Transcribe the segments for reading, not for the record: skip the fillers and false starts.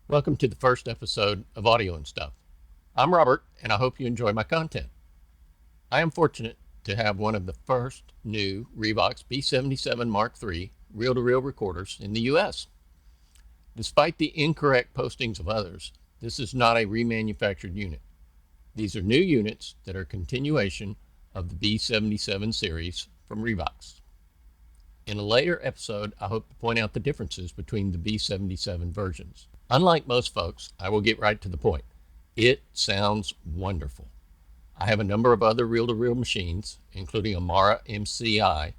Welcome to the first episode of Audio and Stuff. I'm Robert, and I hope you enjoy my content. I am fortunate to have one of the first new Revox B77 Mark III reel-to-reel recorders in the US. Despite the incorrect postings of others, this is not a remanufactured unit. These are new units that are a continuation of the B77 series from Revox. In a later episode, I hope to point out the differences between the B77 versions. Unlike most folks, I will get right to the point. It sounds wonderful. I have a number of other reel-to-reel machines, including a Mara MCI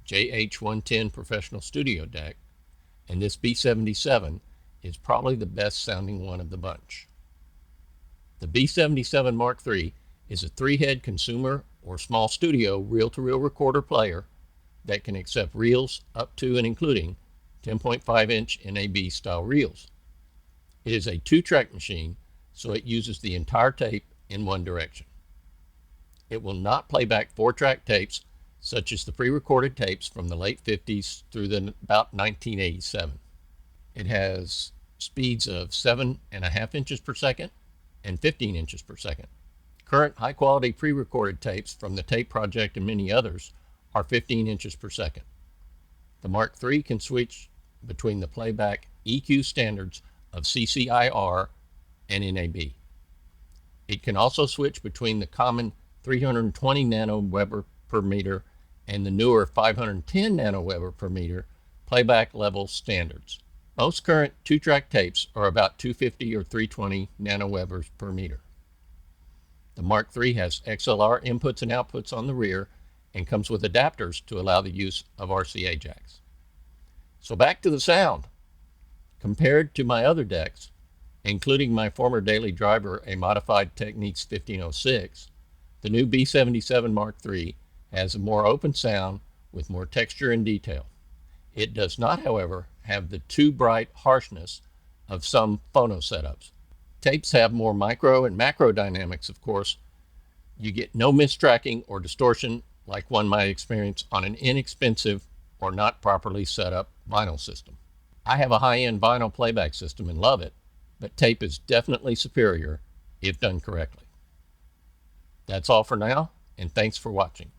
JH110 professional studio deck, and this B77 is probably the best sounding one of the bunch. The B77 Mark III is a 3-head consumer or small studio reel-to-reel recorder player that can accept reels up to and including 10.5-inch NAB style reels. It is a 2-track machine, so it uses the entire tape in one direction. It will not play back 4-track tapes such as the pre-recorded tapes from the late 50s through about 1987. It has speeds of 7.5 inches per second and 15 inches per second. Current high-quality pre-recorded tapes from the Tape Project and many others are 15 inches per second. The Mark III can switch between the playback EQ standards of CCIR and NAB. It can also switch between the common 320 nanoweber per meter and the newer 510 nanoweber per meter playback level standards. Most current 2-track tapes are about 250 or 320 nanowebers per meter. The Mark III has XLR inputs and outputs on the rear and comes with adapters to allow the use of RCA jacks. So back to the sound. Compared to my other decks, including my former daily driver, a modified Technics 1506, the new B77 Mark III has a more open sound with more texture and detail. It does not, however, have the too bright harshness of some phono setups. Tapes have more micro and macro dynamics, of course. You get no mistracking or distortion like one might experience on an inexpensive or not properly set up vinyl system. I have a high-end vinyl playback system and love it, but tape is definitely superior if done correctly. That's all for now, and thanks for watching.